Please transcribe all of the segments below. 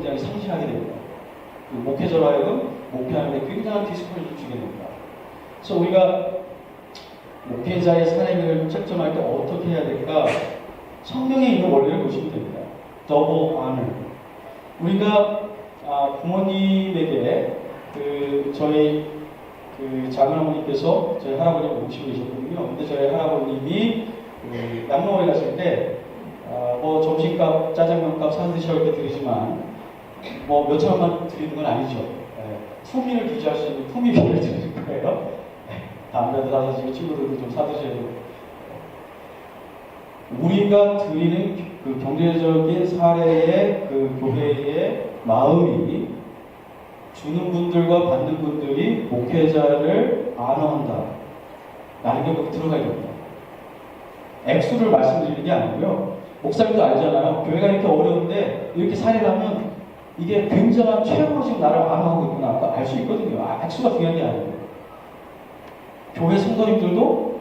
굉장히 상실하게 됩니다. 그 목회자로 하여금 목회하는데 굉장한 디스플레이를 주게 됩니다. 그래서 우리가 목회자의 사역을 채점할 때 어떻게 해야 될까? 성경에 있는 원리를 보시면 됩니다. 더블 honor. 우리가 부모님에게 저희 작은어머니께서 저희 할아버지를 모시고 계셨거든요. 근데 저희 할아버님이 양로원에 갔을 때 뭐 점심값, 짜장면값 사드셔 이렇게 드리지만 뭐 몇천 원만 드리는 건 아니죠. 품위를 유지할 수 있는 품위비를 드리는 거예요. 담배도 사드시고 친구들도 좀 사드셔야 되고. 우리가 드리는 그 경제적인 사례의 그 교회의 마음이 주는 분들과 받는 분들이 목회자를 안어한다 라는 게 거기 들어가야 됩니다. 액수를 말씀드리는 게 아니고요. 목사님도 알잖아요. 교회가 이렇게 어려운데 이렇게 사례를 하면 이게 굉장한 최고로 지금 나를 안어하고 있구나 알 수 있거든요. 액수가 중요한 게 아니에요. 교회 성도님들도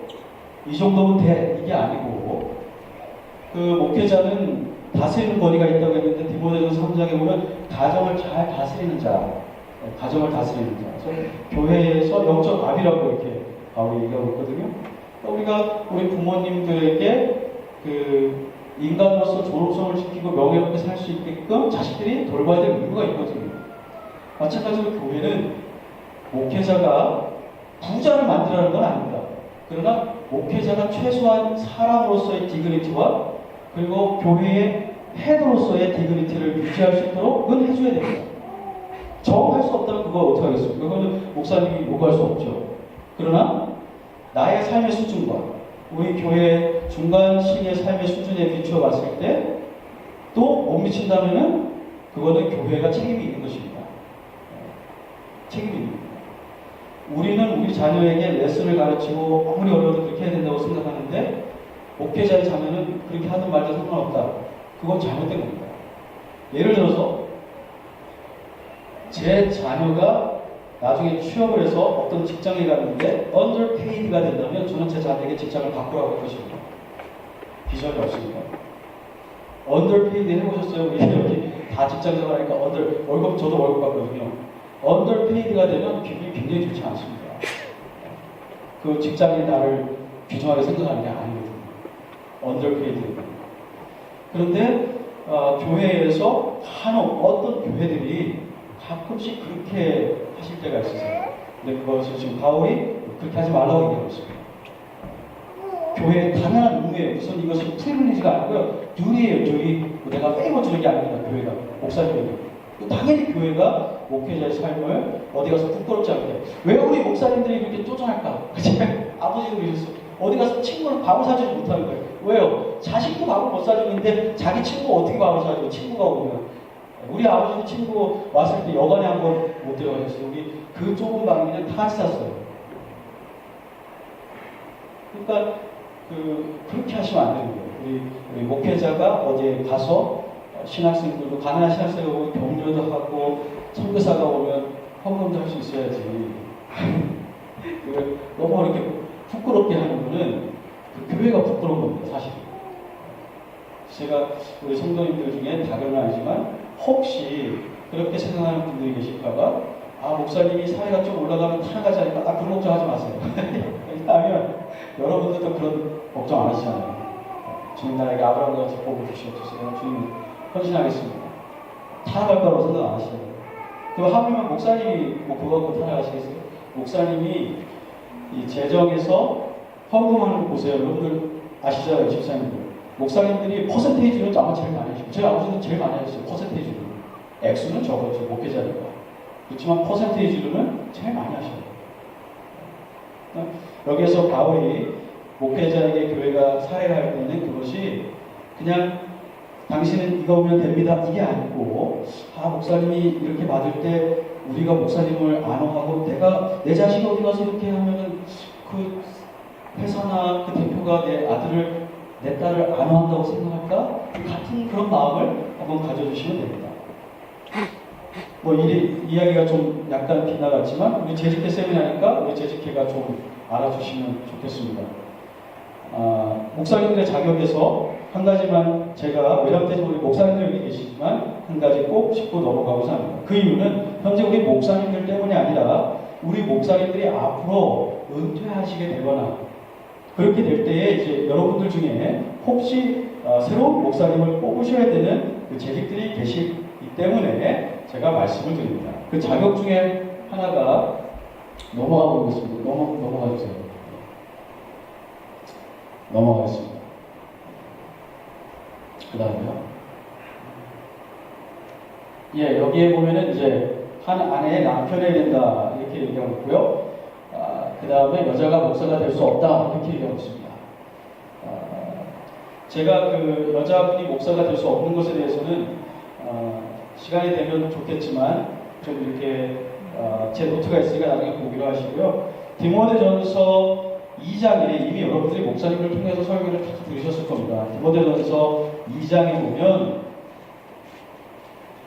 이 정도면 돼 이게 아니고 그 목회자는 다스리는 권위가 있다고 했는데 디모데전서 3장에 보면 가정을 잘 다스리는 자, 가정을 다스리는 자. 그래서 교회에서 영적 압이라고 이렇게 바울이 얘기하고 있거든요. 우리가 우리 부모님들에게 그 인간으로서 존엄성을 지키고 명예롭게 살 수 있게끔 자식들이 돌봐야 될 이유가 있거든요. 마찬가지로 교회는 목회자가 부자를 만들라는 건 아닙니다. 그러나 목회자가 최소한 사람으로서의 디그니티와 그리고 교회의 헤드로서의 디그니티를 유지할 수 있도록은 해줘야 됩니다. 정할 수 없다면 그거 어떻게 하겠습니까? 그거는 목사님이 요구할 수 없죠. 그러나 나의 삶의 수준과 우리 교회의 중간식의 삶의 수준에 비추어 봤을 때 또 못 미친다면은 그거는 교회가 책임이 있는 것입니다. 책임이 있는 겁니다. 우리는 우리 자녀에게 레슨을 가르치고 아무리 어려워도 그렇게 해야 된다고 생각하는데 목회자의 자녀는 그렇게 하든 말든 상관없다. 그건 잘못된 겁니다. 예를 들어서 제 자녀가 나중에 취업을 해서 어떤 직장에 갔는데 underpaid가 된다면 저는 제 자녀에게 직장을 바꾸라고 할 것입니다. 비전이 없으니까. underpaid 해보셨어요? 우리 여기 다 직장 생활하니까 월급 저도 월급 받거든요. underpaid가 되면 기분이 굉장히 좋지 않습니다. 그 직장이 나를 귀중하게 생각하는 게 아니거든요. underpaid. 그런데 교회에서 간혹 어떤 교회들이 가끔씩 그렇게 하실 때가 있으세요. 근데 그것을 지금 바울이 그렇게 하지 말라고 얘기하고 있습니다. 교회의 당연한 의무예요. 우선 이것은 프리빌리지가 아니고요. 듀리예요. 듀리. 내가 페이버 주는 게 아닙니다. 교회가. 목사님에게. 당연히 교회가 목회자의 삶을 어디 가서 부끄럽지 않게. 왜 우리 목사님들이 그렇게 쪼잔할까? 아버지도 그러셨어요. 어디 가서 친구를 밥을 사주지 못하는 거예요. 왜요? 자식도 밥을 못 사주는데 자기 친구가 어떻게 밥을 사줘요? 친구가 오면. 우리 아버지도 친구 왔을 때 여관에 한번 못 들어가셨어요. 우리 그 좁은 방에 그냥 다 쌌어요. 그러니까 그렇게 하시면 안 되는 거예요. 우리 목회자가 어디에 가서 신학생들도 가난한 신학생이 오면 격려도 하고 선교사가 오면 헌금도 할 수 있어야지. 너무 이렇게 부끄럽게 하는 분은 그 교회가 부끄러운 겁니다. 사실. 제가 우리 성도님들 중에 다견은 아니지만 혹시 그렇게 생각하는 분들이 계실까봐 목사님이 사회가 좀 올라가면 타락하지 않을까? 그런 걱정하지 마세요. 왜냐하면 여러분들도 그런 걱정 안 하시잖아요. 주님 나에게 아브라함과 같이 복을 주시옵소서. 주님 헌신하겠습니다. 타락할 거라고 생각 안 하시잖아요. 그럼 하물며 목사님이 뭐 그거 갖고 타락하시겠어요? 목사님이 이 재정에서 헌금하는 거 보세요. 여러분들 아시잖아요, 집사님들. 목사님들이 퍼센테이지는 아마 제일 많이 하시고 저희 아버지는 제일 많이 하셨어요. 퍼센테이지로. 액수는 적었죠. 목회자니까. 그렇지만 퍼센테이지로는 제일 많이 하셔요. 여기에서 바울이 목회자에게 교회가 사례를 할 때는 그것이 그냥 당신은 이거 오면 됩니다. 이게 아니고 목사님이 이렇게 받을 때 우리가 목사님을 안어하고 내 자식이 어디 가서 이렇게 하면은 그 회사나 그 대표가 내 아들을 내 딸을 안어한다고 생각할까? 같은 그런 마음을 한번 가져주시면 됩니다. 뭐 이야기가 좀 약간 빗나갔지만 우리 재직회 세미나니까 우리 재직회가 좀 알아주시면 좋겠습니다. 목사님들의 자격에서 한 가지만 제가 외람되신 우리 목사님들 여기 계시지만 한 가지 꼭 짚고 넘어가고자 합니다. 그 이유는 현재 우리 목사님들 때문이 아니라 우리 목사님들이 앞으로 은퇴하시게 되거나 그렇게 될 때에 이제 여러분들 중에 혹시 새로운 목사님을 뽑으셔야 되는 그 재직들이 계시기 때문에 제가 말씀을 드립니다. 그 자격 중에 하나가 넘어가 보겠습니다. 넘어가 주세요. 넘어가겠습니다. 그 다음에요. 예, 여기에 보면은 이제 한 아내의 남편이 된다 이렇게 얘기하고 있고요. 그 다음에 여자가 목사가 될 수 없다 이렇게 얘기하고 있습니다. 제가 그 여자분이 목사가 될 수 없는 것에 대해서는 시간이 되면 좋겠지만 좀 이렇게 제 노트가 있으니까 나중에 보기로 하시고요. 디모데전서 2장에 이미 여러분들이 목사님을 통해서 설교를 다 들으셨을 겁니다. 디모데전서 2장에 보면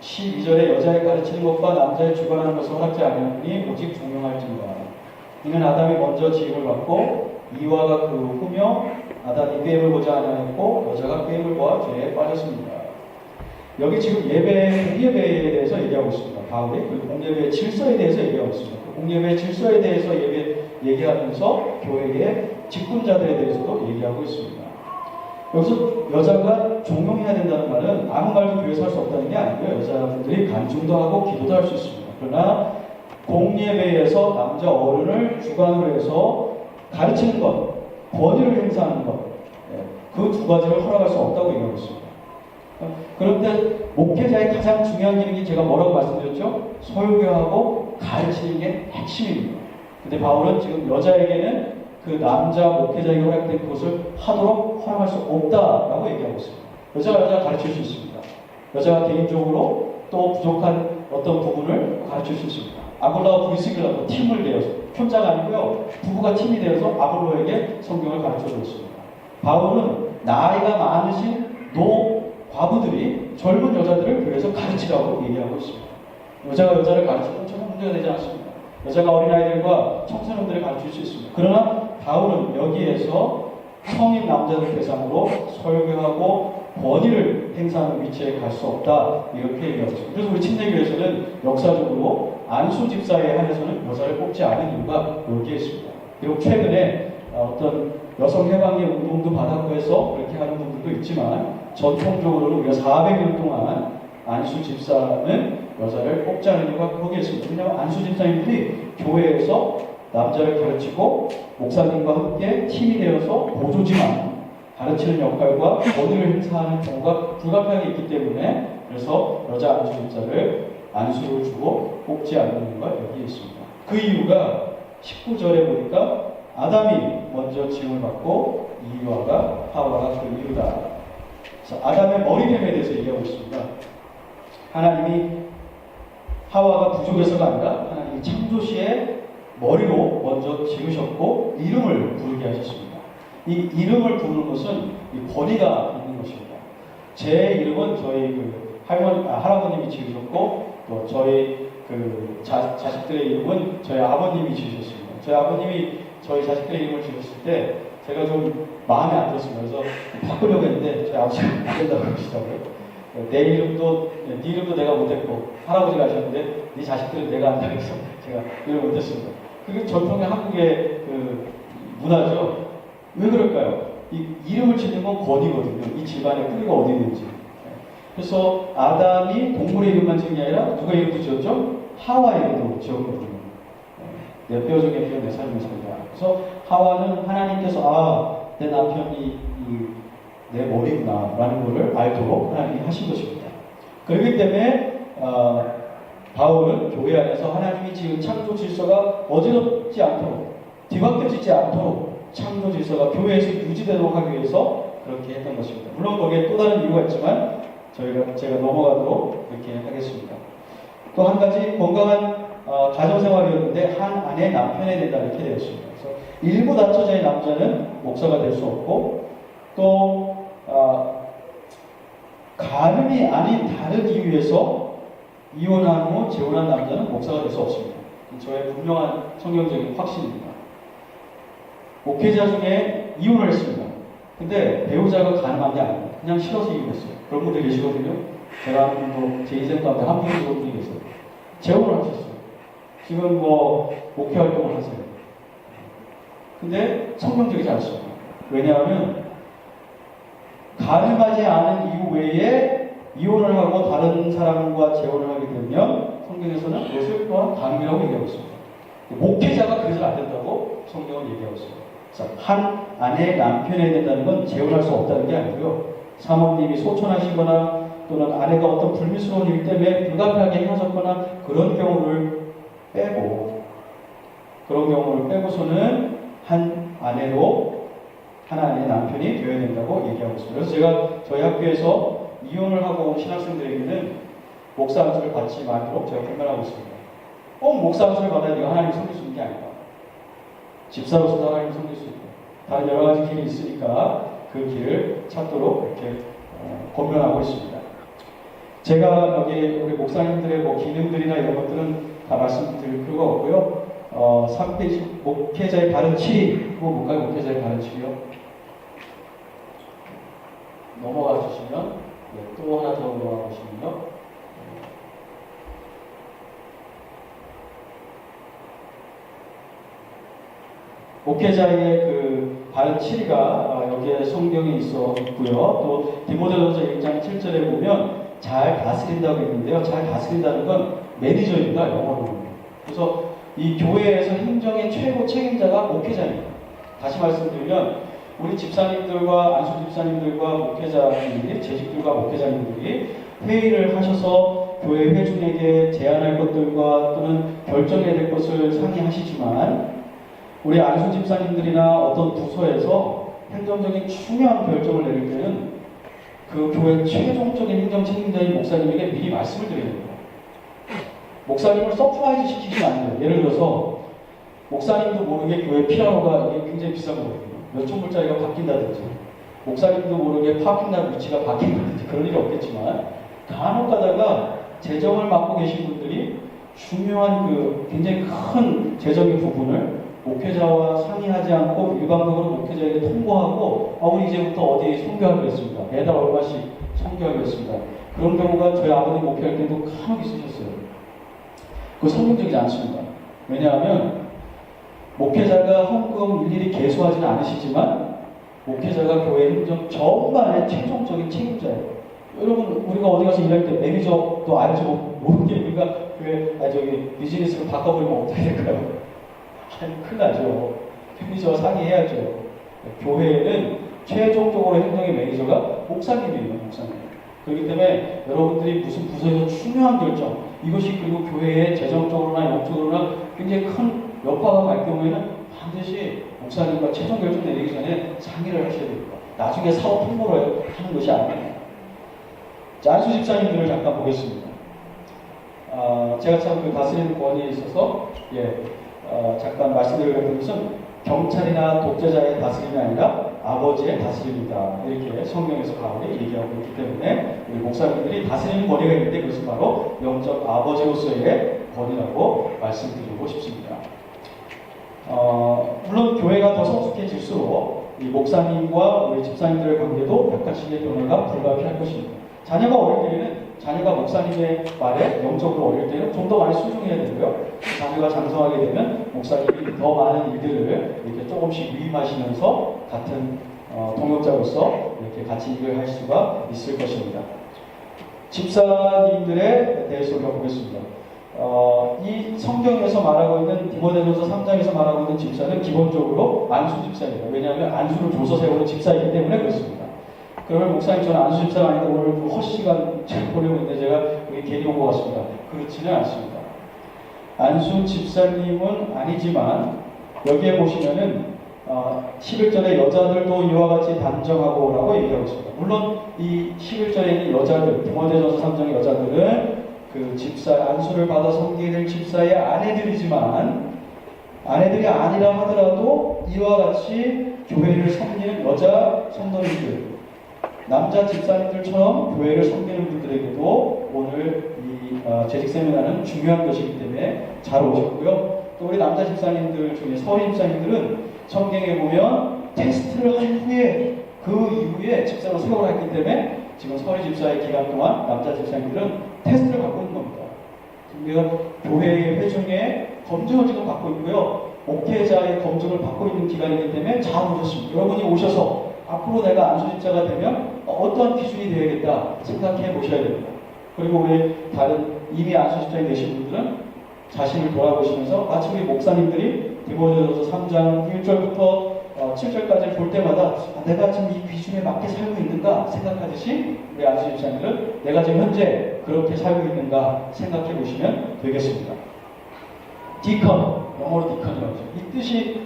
12절에 여자의 가르치는 것과 남자의 주관하는 것을 허락지 아니하니 오직 종용할지니라. 이는 아담이 먼저 지음을 받고 이와가 그 후며 아담이 꾀임을 보지 아니하였고 여자가 꾀임을 보아 죄에 빠졌습니다. 여기 지금 공예배에 대해서 얘기하고 있습니다. 바울이 그 공예배의 질서에 대해서 얘기하고 있습니다. 그 공예배의 질서에 대해서 얘기하면서 교회의 직분자들에 대해서도 얘기하고 있습니다. 여기서 여자가 종용해야 된다는 말은 아무 말도 교회에서 할 수 없다는 게 아니고요. 여자분들이 간증도 하고 기도도 할 수 있습니다. 그러나 공예배에서 남자 어른을 주관으로 해서 가르치는 것, 권위를 행사하는 것, 그 두 가지를 허락할 수 없다고 얘기하고 있습니다. 그런데 목회자의 가장 중요한 기능이 제가 뭐라고 말씀드렸죠? 설교하고 가르치는 게 핵심입니다. 근데 바울은 지금 여자에게는 그 남자 목회자에게 허락된 것을 하도록 허락할 수 없다라고 얘기하고 있습니다. 여자가 가르칠 수 있습니다. 여자가 개인적으로 또 부족한 어떤 부분을 가르칠 수 있습니다. 아볼로와 브리스길라도 팀을 되어서 혼자가 아니고요. 부부가 팀이 되어서 아볼로에게 성경을 가르쳐주고 있습니다. 바울은 나이가 많으신 과부들이 젊은 여자들을 교회에서 가르치라고 얘기하고 있습니다. 여자가 여자를 가르치면 전혀 문제가 되지 않습니다. 여자가 어린아이들과 청소년들을 가르칠 수 있습니다. 그러나 바울은 여기에서 성인 남자들 대상으로 설교하고 권위를 행사하는 위치에 갈 수 없다 이렇게 얘기하고 있습니다. 그래서 우리 침례교회에서는 역사적으로 안수 집사에 한해서는 여자를 뽑지 않은 이유가 여기에 있습니다. 그리고 최근에 어떤 여성 해방의 운동도 받았고 해서 그렇게 하는 분들도 있지만 전통적으로는 우리가 400년 동안 안수 집사는 여자를 뽑지 않은 이유가 거기에 있습니다. 왜냐하면 안수 집사님들이 교회에서 남자를 가르치고 목사님과 함께 팀이 되어서 보조지만 가르치는 역할과 권위를 행사하는 경우가 불가피하게 있기 때문에 그래서 여자 안수 집사를 안수를 주고 뽑지 않는 이유가 여기에 있습니다. 그 이유가 19절에 보니까 아담이 먼저 지음을 받고 이와가 하와가 그 이유다. 그래서 아담의 머리됨에 대해서 얘기하고 있습니다. 하나님이 하와가 부족해서가 아니라 하나님이 창조시에 머리로 먼저 지으셨고 이름을 부르게 하셨습니다. 이 이름을 부르는 것은 이 권위가 있는 것입니다. 제 이름은 저희 그 할아버님이 지으셨고 또 저희 그 자식들의 이름은 저희 아버님이 지으셨습니다. 저희 아버님이 저희 자식들의 이름을 지으셨을 때 제가 좀 마음에 안 들었습니다. 그래서 바꾸려고 했는데 저희 아버지가 안 된다고 그러시더라고요. 내 이름도, 네 이름도 내가 못했고 할아버지가 하셨는데 네 자식들은 내가 한다 그래서 제가 이름을 못했습니다. 그게 전통의 한국의 그 문화죠. 왜 그럴까요? 이 이름을 짓는 건 권위거든요. 이 집안의 뿌리가 어디 있는지. 그래서 아담이 동물의 이름만 지은 게 아니라 누가 이름도 지었죠? 하와 이름도 지었거든요. 내 뼈 중에 뼈 내 삶의 살이다. 그래서 하와는 하나님께서 내 남편이 내 머리구나 라는 것을 알도록 하나님이 하신 것입니다. 그렇기 때문에 바울은 교회 안에서 하나님이 지은 창조 질서가 어지럽지 않도록 뒤바뀌어지지 않도록 창조 질서가 교회에서 유지되도록 하기 위해서 그렇게 했던 것입니다. 물론 거기에 또 다른 이유가 있지만 제가 넘어가도록 그렇게 하겠습니다. 또 한 가지 건강한 가정생활이었는데 한 아내의 남편이 된다 이렇게 되었습니다. 그래서 일부 다처자의 남자는 목사가 될 수 없고 또 가늠이 아닌 다른 이유에서 이혼한 후 재혼한 남자는 목사가 될 수 없습니다. 저의 분명한 성경적인 확신입니다. 목회자 중에 이혼을 했습니다. 근데 배우자가 가늠한 게 아닙니다. 그냥 싫어서 이혼했어요. 그런 분들 계시거든요. 제가 아는 분도 제 인생 가운데 한 분이 그런 분이 계세요. 재혼을 하셨어요. 지금 뭐 목회 활동을 하세요. 근데 성경적이지 않습니다. 왜냐하면 가능하지 않은 이유 외에 이혼을 하고 다른 사람과 재혼을 하게 되면 성경에서는 그것을 또한 간음이라고 얘기하고 있습니다. 목회자가 그래서는 안 된다고 성경은 얘기하고 있습니다. 한 아내의 남편이 된다는 건 재혼할 수 없다는 게 아니고요. 사모님이 소천하시거나 또는 아내가 어떤 불미스러운 일 때문에 불가피하게 헤어졌거나 그런 경우를 빼고 빼고서는 한 아내로 하나님의 남편이 되어야 된다고 얘기하고 있습니다. 그래서 제가 저희 학교에서 이혼을 하고 온 신학생들에게는 목사 안수를 받지 말도록 제가 권면하고 있습니다. 꼭 목사 안수를 받아야 네가 하나님을 섬길 수 있는 게 아니다. 집사로서도 하나님을 섬길 수 있고 다른 여러 가지 길이 있으니까 그 길을 찾도록 이렇게 권면하고 있습니다. 제가 여기 우리 목사님들의 뭐 기능들이나 이런 것들은 다 말씀드릴 필요가 없고요. 3페이지 목회자의 바른 치리 그거 볼까요? 목회자의 바른 치리요. 넘어가 주시면 또 하나 더 넘어가 보시면요. 목회자의 그 바른 치리가 여기에 성경에 있고요. 또 디모데전서 1장 7절에 보면 잘 다스린다고 했는데요. 잘 다스린다는 건 매니저입니다. 영어로. 그래서 이 교회에서 행정의 최고 책임자가 목회자입니다. 다시 말씀드리면 우리 집사님들과 안수 집사님들과 목회자님들이 재직들과 목회자님들이 회의를 하셔서 교회 회중에게 제안할 것들과 또는 결정해야 될 것을 상의하시지만 우리 안수 집사님들이나 어떤 부서에서 행정적인 중요한 결정을 내릴 때는 그 교회 최종적인 행정 책임자인 목사님에게 미리 말씀을 드려야 됩니다. 목사님을 서프라이즈 시키시면 안 돼요. 예를 들어서 목사님도 모르게 교회 피아노가 이게 굉장히 비싼 거거든요. 몇천 불짜리가 바뀐다든지 목사님도 모르게 파킹날 위치가 바뀐다든지 그런 일이 없겠지만 간혹 가다가 재정을 맡고 계신 분들이 중요한 그 굉장히 큰 재정의 부분을 목회자와 상의하지 않고 일방적으로 목회자에게 통보하고 우리 이제부터 어디 선교하기로 했습니다. 매달 얼마씩 선교하기로 했습니다. 그런 경우가 저희 아버님 목회할 때도 간혹 있으셨어요. 그거 성경적이지 않습니다. 왜냐하면 목회자가 헌금 일일이 계수하지는 않으시지만 목회자가 교회 행정 전반의 최종적인 책임자예요. 여러분 우리가 어디 가서 일할 때 매니저도 알지 모르게 우리가 교회 비즈니스를 바꿔버리면 어떻게 될까요? 큰일 나죠. 매니저와 상의해야죠. 교회에는 최종적으로 행정의 매니저가 목사님이에요. 목사님. 그렇기 때문에 여러분들이 무슨 부서에서 중요한 결정 이것이 그리고 교회에 재정적으로나 영적으로나 굉장히 큰 여파가 갈 경우에는 반드시 목사님과 최종 결정 내리기 전에 상의를 하셔야 됩니다. 나중에 사업 홍보를 하는 것이 아니에요. 자, 안수 집사님들을 잠깐 보겠습니다. 제가 참 그 다스리는 권위에 있어서 잠깐 말씀드리려는 것은 경찰이나 독재자의 다스림이 아니라 아버지의 다스림이다. 이렇게 성경에서 바울이 얘기하고 있기 때문에 우리 목사님들이 다스리는 권위가 있는데 그것은 바로 영적 아버지로서의 권위라고 말씀드리고 싶습니다. 물론 교회가 더 성숙해질수록 이 목사님과 우리 집사님들의 관계도 약간씩의 변화가 불가피할 것입니다. 자녀가 어릴 때에는 자녀가 목사님의 말에 영적으로 어릴 때는 좀 더 많이 순종해야 되고요. 자녀가 장성하게 되면 목사님이 더 많은 일들을 이렇게 조금씩 위임하시면서 같은 동역자로서 이렇게 같이 일을 할 수가 있을 것입니다. 집사님들에 대해서 우리가 보겠습니다. 이 성경에서 말하고 있는 디모데전서 3장에서 말하고 있는 집사는 기본적으로 안수 집사입니다. 왜냐하면 안수를 줘서 세우는 집사이기 때문에 그렇습니다. 그러면 목사님 저는 안수 집사가 아닌데 오늘 헛시간 보내고 있는데 제가 여기 괜히 온 것 같습니다. 그렇지는 않습니다. 안수 집사님은 아니지만 여기에 보시면은 11절에 여자들도 이와 같이 단정하고라고 얘기하고 있습니다. 물론 이 11절에 있는 여자들, 디모데전서 3장의 여자들은 그 집사 안수를 받아 섬기는 집사의 아내들이지만 아내들이 아니라 하더라도 이와 같이 교회를 섬기는 여자 성도님들 남자 집사님들처럼 교회를 섬기는 분들에게도 오늘 이 재직 세미나는 중요한 것이기 때문에 잘 오셨고요. 또 우리 남자 집사님들 중에 서리 집사님들은 성경에 보면 테스트를 한 후에 그 이후에 집사로 세워라 했기 때문에 지금 서리 집사의 기간 동안 남자 집사님들은 테스트를 받고 있는 겁니다. 우리가 교회의 회중에 검증을 지금 받고 있고요. 목회자의 검증을 받고 있는 기간이기 때문에 잘 오셨습니다. 여러분이 오셔서 앞으로 내가 안수집사가 되면 어떠한 기준이 되어야겠다 생각해 보셔야 됩니다. 그리고 우리 다른 이미 안수집사에 계신 분들은 자신을 돌아보시면서 마치 우리 목사님들이 디모데전서 3장 1절부터 7절까지 볼 때마다 내가 지금 이 기준에 맞게 살고 있는가 생각하듯이 우리 안수집사님들은 내가 지금 현재 그렇게 살고 있는가 생각해 보시면 되겠습니다. 디컨, 영어로 디컨이라고 하죠. 이 뜻이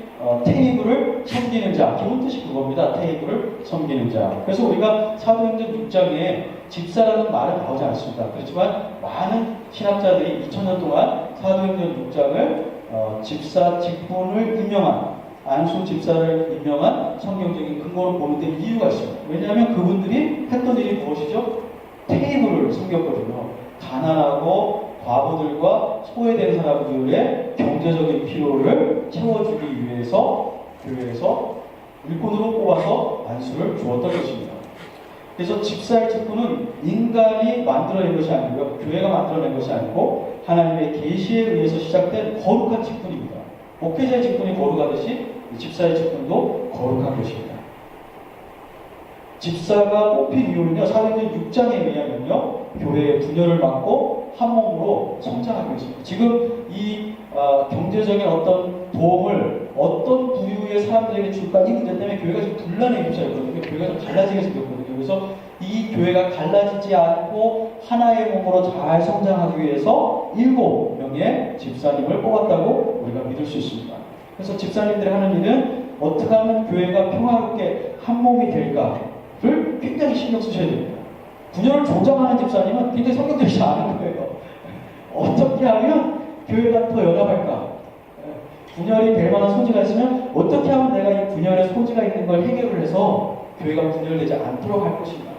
테이블을 섬기는 자, 기본 뜻이 그겁니다. 테이블을 섬기는 자. 그래서 우리가 사도행전 6장에 집사라는 말은 나오지 않습니다. 그렇지만 많은 신학자들이 2000년 동안 사도행전 6장을 집사 직분을 임명한 안수 집사를 임명한 성경적인 근거로 보는 데 이유가 있습니다. 왜냐하면 그분들이 했던 일이 무엇이죠? 테이블을 섬겼거든요. 가난하고 과부들과 소외된 사람들의 경제적인 필요를 채워주기 위해서 교회에서 일꾼으로 뽑아서 안수를 주었던 것입니다. 그래서 집사의 직분은 인간이 만들어낸 것이 아니고요. 교회가 만들어낸 것이 아니고 하나님의 계시에 의해서 시작된 거룩한 직분입니다. 목회자의 직분이 거룩하듯이 집사의 직분도 거룩한 것입니다. 집사가 뽑힌 이유는요, 사도행전 6장에 의하면요, 교회의 분열을 막고 한 몸으로 성장하기 위해서입니다. 지금 이 경제적인 어떤 도움을 어떤 부류의 사람들에게 줄까 이 문제 때문에 교회가 지금 분란에 휩싸였거든요. 교회가 좀 갈라지게 생겼거든요. 그래서 이 교회가 갈라지지 않고 하나의 몸으로 잘 성장하기 위해서 7명의 집사님을 뽑았다고 우리가 믿을 수 있습니다. 그래서 집사님들이 하는 일은 어떻게 하면 교회가 평화롭게 한 몸이 될까를 굉장히 신경 쓰셔야 됩니다. 분열을 조장하는 집사님은 굉장히 성경적이지 않은 거예요. 어떻게 하면 교회가 더 연합할까? 분열이 될 만한 소지가 있으면 어떻게 하면 내가 이 분열의 소지가 있는 걸 해결을 해서 교회가 분열되지 않도록 할 것인가?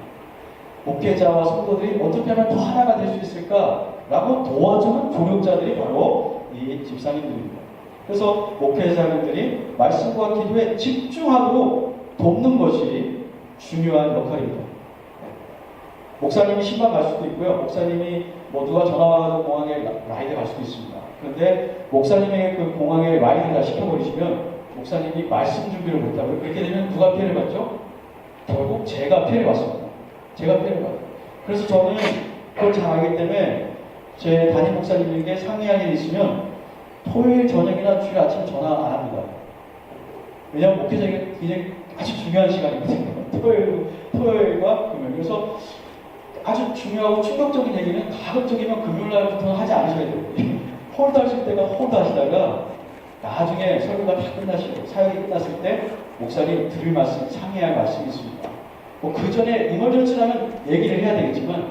목회자와 성도들이 어떻게 하면 더 하나가 될 수 있을까라고 도와주는 조력자들이 바로 이 집사님들입니다. 그래서 목회자님들이 말씀과 기도에 집중하도록 돕는 것이 중요한 역할입니다. 목사님이 신방 갈 수도 있고요. 목사님이 누가 전화 와서 공항에 라이드 갈 수도 있습니다. 그런데 목사님에게 그 공항에 라이드가 시켜버리시면 목사님이 말씀 준비를 못하고 그렇게 되면 누가 피해를 받죠? 결국 제가 피해를 받습니다. 제가 피해를 받아요. 그래서 저는 그걸 잘 알기 때문에 제 담임 목사님에게 상의할 일이 있으면 토요일 저녁이나 주일 아침 전화 안 합니다. 왜냐하면 목회자에게 굉장히 아주 중요한 시간이거든요. 토요일과 금요일. 그래서 아주 중요하고 충격적인 얘기는 가급적이면 금요일날부터는 하지 않으셔야 돼요. 홀드 하실 때가 홀드 하시다가 나중에 설교가 다 끝나시고 사역이 끝났을 때 목사님 드릴 말씀, 상의할 말씀이 있습니다. 그 전에 이머전치라면 얘기를 해야 되겠지만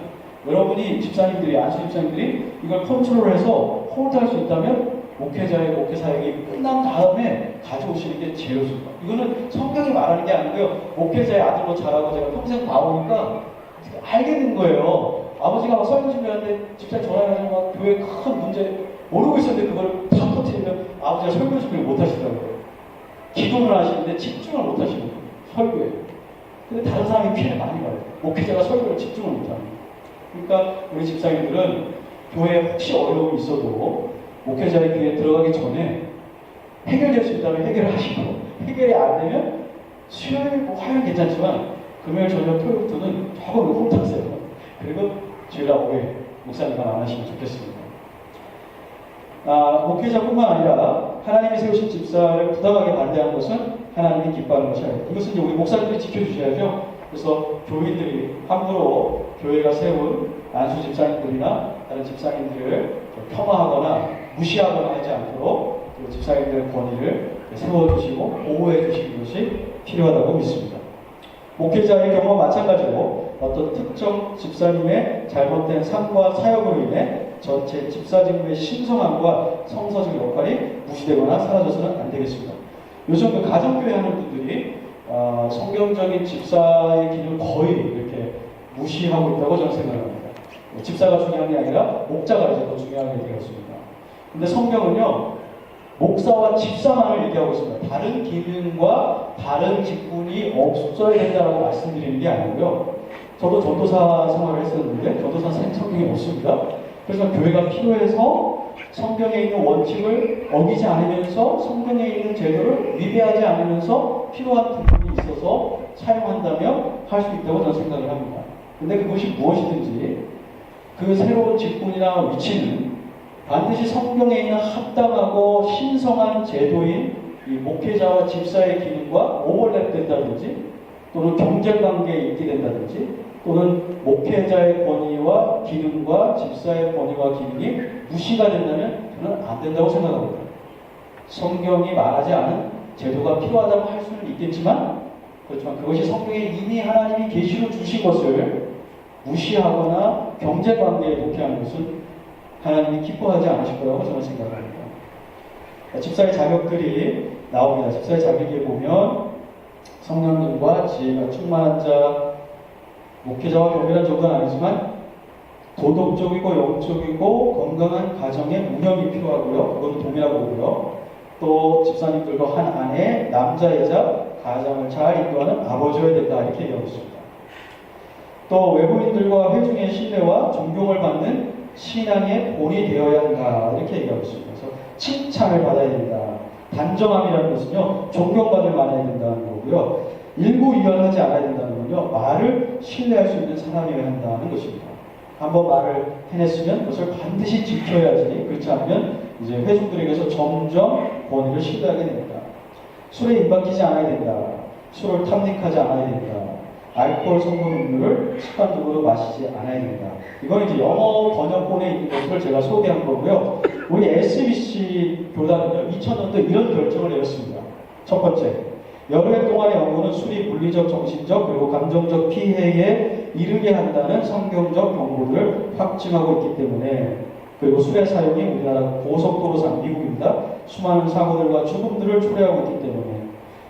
여러분이 집사님들이, 안수 집사님들이 이걸 컨트롤해서 홀드 할 수 있다면 목회자의 목회 사역이 끝난 다음에 가져오시는 게 제일 좋습니다. 이거는 성경이 말하는 게 아니고요. 목회자의 아들로 자라고 제가 평생 봐오니까 알겠는 거예요. 아버지가 막 설교 준비하는데 집사님 전화해가지고 막 교회 큰 문제 모르고 있었는데 그걸 다 터뜨리면 아버지가 설교 준비를 못 하시더라고요. 기도를 하시는데 집중을 못 하시는 거예요. 설교에. 근데 다른 사람이 피해를 많이 봐요. 목회자가 설교를 집중을 못 합니다. 그러니까 우리 집사님들은 교회에 혹시 어려움이 있어도 목회자의 귀에 들어가기 전에 해결될 수 있다면 해결을 하시고 해결이 안 되면 수요일, 화요일 괜찮지만 금요일 저녁 토요일부터는 조금 홈타세요. 그리고 주일날 오래 목사님과 만나시면 좋겠습니다. 목회자뿐만 아니라 하나님이 세우신 집사를 부당하게 반대한 것은 하나님이 기뻐하는 것이 아닙니다. 이것은 이제 우리 목사님들이 지켜주셔야죠. 그래서 교인들이 함부로 교회가 세운 안수 집사님들이나 다른 집사님들을 폄하하거나 무시하거나 하지 않도록 그 집사님들의 권위를 세워주시고 보호해주시는 것이 필요하다고 믿습니다. 목회자의 경우와 마찬가지로 어떤 특정 집사님의 잘못된 삶과 사역으로 인해 전체 집사 직무의 신성함과 성서적 역할이 무시되거나 사라져서는 안 되겠습니다. 요즘 그 가정교회 하는 분들이 성경적인 집사의 기능을 거의 이렇게 무시하고 있다고 저는 생각합니다. 집사가 중요한 게 아니라 목자가 이제 더 중요하게 되었습니다. 근데 성경은요, 목사와 집사만을 얘기하고 있습니다. 다른 기능과 다른 직분이 없어야 된다고 말씀드리는 게 아니고요. 저도 전도사 생활을 했었는데 전도사 성경이 없습니다. 그래서 교회가 필요해서 성경에 있는 원칙을 어기지 않으면서 성경에 있는 제도를 위배하지 않으면서 필요한 부분이 있어서 사용한다면 할 수 있다고 저는 생각을 합니다. 근데 그것이 무엇이든지 그 새로운 직분이나 위치는 반드시 성경에 있는 합당하고 신성한 제도인 이 목회자와 집사의 기능과 오버랩된다든지 또는 경쟁관계에 있게 된다든지 또는 목회자의 권위와 기능과 집사의 권위와 기능이 무시가 된다면 저는 안 된다고 생각합니다. 성경이 말하지 않은 제도가 필요하다고 할 수는 있겠지만 그렇지만 그것이 성경에 이미 하나님이 계시로 주신 것을 무시하거나 경쟁관계에 목회하는 것은 하나님이 기뻐하지 않으실 거라고 저는 생각합니다. 집사의 자격들이 나옵니다. 집사의 자격에 보면 성령님과 지혜가 충만한 자, 목회자와 경배란 정도는 아니지만 도덕적이고 영적이고 건강한 가정의 운영이 필요하고요. 그건 동의하고 보고요. 또 집사님들과 한 아내, 남자이자 가정을 잘 인도하는 아버지여야 된다 이렇게 얘기하고 있습니다. 또 외부인들과 회중의 신뢰와 존경을 받는 신앙의 본이 되어야 한다 이렇게 얘기하고 있습니다. 그래서 칭찬을 받아야 된다. 단정함이라는 것은요 존경받을 만해야 된다는 거고요. 일구이연하지 않아야 된다는 건요 말을 신뢰할 수 있는 사람이어야 한다는 것입니다. 한번 말을 해냈으면 그것을 반드시 지켜야지 그렇지 않으면 이제 회중들에게서 점점 권위를 신뢰하게 됩니다. 술에 입박히지 않아야 된다. 술을 탐닉하지 않아야 된다. 알코올 성분 음료를 습관적으로 마시지 않아야 된다. 이건 이제 영어 번역본에 있는 것을 제가 소개한 거고요. 우리 SBC 교단은요, 2000년도에 이런 결정을 내렸습니다. 첫 번째, 여러 해 동안의 연구는 술이 물리적, 정신적, 그리고 감정적 피해에 이르게 한다는 성경적 경고를 확증하고 있기 때문에 그리고 술의 사용이 우리나라 고속도로상 미국입니다. 수많은 사고들과 죽음들을 초래하고 있기 때문에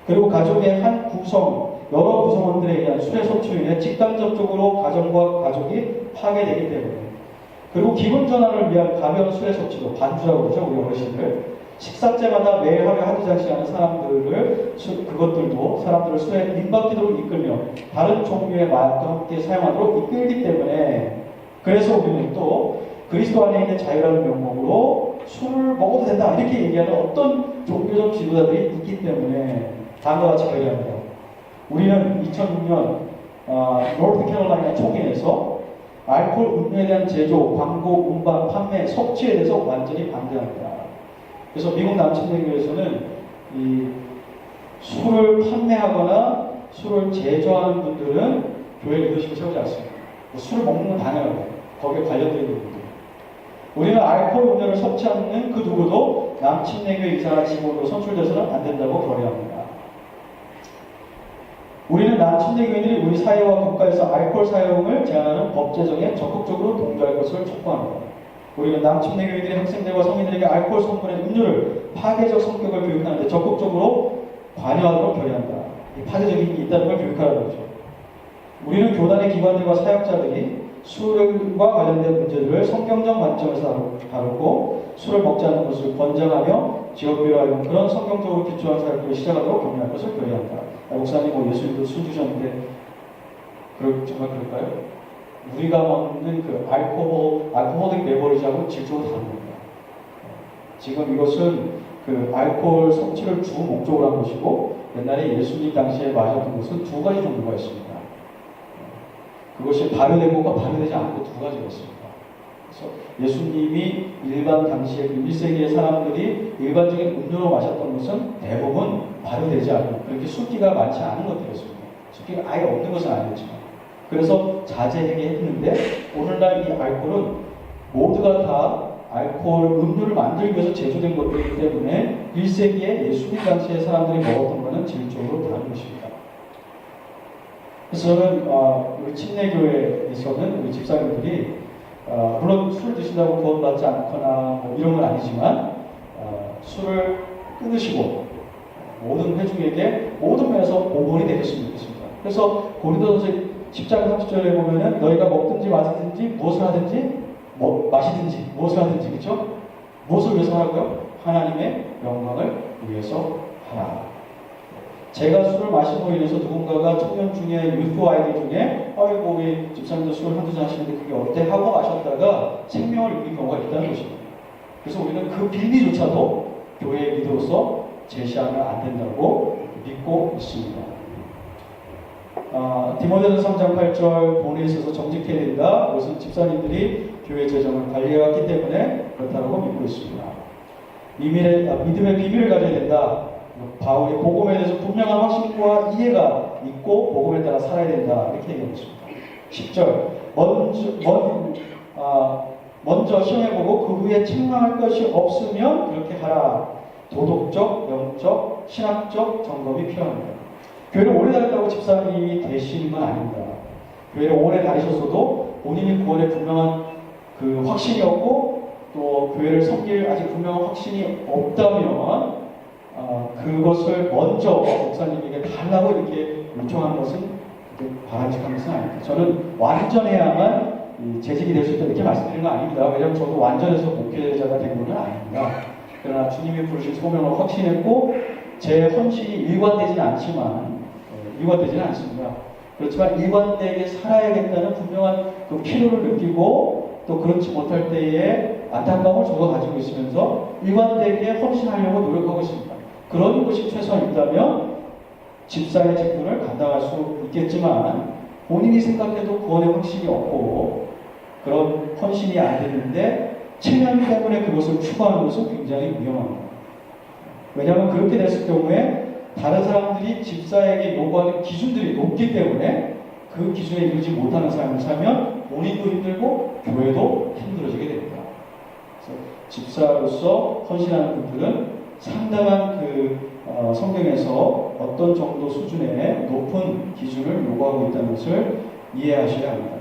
그리고 가족의 한 구성 여러 구성원들에 의한 술의 섭취로 인해 직간접적으로 가정과 가족이 파괴되기 때문에 그리고 기분 전환을 위한 가벼운 술의 섭취도 반주라고 그러죠. 우리 어르신들 식사때마다 매일 하루에 한두 잔씩 하는 사람들을 그것들도 사람들을 술에 민박기도록 이끌며 다른 종류의 마약도 함께 사용하도록 이끌기 때문에 그래서 우리는 또 그리스도 안에 있는 자유라는 명목으로 술을 먹어도 된다 이렇게 얘기하는 어떤 종교적 지도자들이 있기 때문에 다음과 같이 결의합니다. 우리는 2006년 노스캐롤라이나 총회에서 알코올 음료에 대한 제조, 광고, 운반, 판매, 섭취에 대해서 완전히 반대합니다. 그래서 미국 남침대교에서는 이 술을 판매하거나 술을 제조하는 분들은 교회 리더십을 세우지 않습니다. 술을 먹는 건 당연하고 거기에 관련되어 있는 분들. 우리는 알코올 음료를 섭취하는 그 누구도 남침대교 이사나 직원으로 선출돼서는 안 된다고 결의합니다. 우리는 남침대교인들이 우리 사회와 국가에서 알코올 사용을 제한하는 법 제정에 적극적으로 동조할 것을 촉구합니다. 우리는 남침대교인들이 학생들과 성인들에게 알코올 성분의 음료를 파괴적 성격을 교육하는데 적극적으로 관여하도록 결의한다. 파괴적인 게 있다는 걸 교육하라는 거죠. 우리는 교단의 기관들과 사역자들이 술과 관련된 문제들을 성경적 관점에서 다루고 술을 먹지 않는 것을 권장하며 지역비로하여 그런 성경적으로 기초한 사역들을 시작하도록 격려할 것을 결의한다. 목사님, 예수님도 술 드셨는데 정말 그럴까요? 우리가 먹는 그 알코올릭 베버리지하고 질적으로 다른 겁니다. 지금 이것은 그 알코올 섭취를 주 목적으로 한 것이고 옛날에 예수님 당시에 마셨던 것은 두 가지 종류가 있습니다. 그것이 발효된 것과 발효되지 않은 것 두 가지가 있습니다. 그래서 예수님이 일반 당시에 1세기의 사람들이 일반적인 음료로 마셨던 것은 대부분 발효되지 않은 그렇게 숫기가 많지 않은 것들이었습니다. 숫기가 아예 없는 것은 아니었지만 그래서 자제하게 했는데 오늘날 이 알코올은 모두가 다 알코올 음료를 만들기 위해서 제조된 것들이기 때문에 1세기에 예수님 당시에 사람들이 먹었던 것은 질적으로 다른 것입니다. 그래서 저는 우리 침례교회에서는 우리 집사님들이 물론 술을 드신다고 구원받지 않거나 뭐 이런 건 아니지만 술을 끊으시고 모든 회중에게 모든 면에서 보복이 되셨으면 좋겠습니다. 그래서 고린도전서 10장 30절에 보면은 너희가 먹든지 마시든지 무엇을 하든지 마시든지 무엇을 하든지 그렇죠? 무엇을 위해서 하라고요? 하나님의 영광을 위해서 하라. 제가 술을 마심으로 인해서 누군가가 청년 중에 유스 아이들 중에 아이고 우리 집사님도 술 한두 잔 하시는데 그게 어때? 하고 마셨다가 생명을 잃는 경우가 있다는 것입니다. 그래서 우리는 그 빌미조차도 교회의 리더로서 제시하면 안 된다고 믿고 있습니다. 디모데전서 3장 8절 본에 있어서 정직해야 된다. 그것은 집사님들이 교회 재정을 관리해왔기 때문에 그렇다고 믿고 있습니다. 믿음의 비밀을 가져야 된다. 바울이 복음에 대해서 분명한 확신과 이해가 있고 복음에 따라 살아야 된다. 이렇게 얘기하고 있습니다. 10절 먼저 시험해보고 그 후에 책망할 것이 없으면 그렇게 하라. 도덕적, 영적, 신학적 점검이 필요합니다. 교회를 오래 다녔다고 집사님이 되시는 건 아닙니다. 교회를 오래 다니셨어도 본인이 구원에 분명한 그 확신이 없고 또 교회를 섬길 아직 분명한 확신이 없다면 그것을 먼저 목사님에게 달라고 이렇게 요청하는 것은 바람직한 것은 아닙니다. 저는 완전해야만 재직이 될 수 있다 이렇게 말씀드리는 건 아닙니다. 왜냐하면 저도 완전해서 목회자가 된 것은 아닙니다. 그러나 주님이 부르신 소명을 확신했고 제 헌신이 일관되지는 않습니다. 그렇지만 일관되게 살아야겠다는 분명한 그 필요를 느끼고 또 그렇지 못할 때에 안타까움을 저도 가지고 있으면서 일관되게 헌신하려고 노력하고 있습니다. 그런 것이 최소한 있다면 집사의 직분을 감당할 수 있겠지만 본인이 생각해도 구원의 확신이 없고 그런 헌신이 안 되는데 체면 때문에 그것을 추구하는 것은 굉장히 위험합니다. 왜냐하면 그렇게 됐을 경우에 다른 사람들이 집사에게 요구하는 기준들이 높기 때문에 그 기준에 이르지 못하는 삶을 살면 본인도 힘들고 교회도 힘들어지게 됩니다. 그래서 집사로서 헌신하는 분들은 상당한 성경에서 어떤 정도 수준의 높은 기준을 요구하고 있다는 것을 이해하셔야 합니다.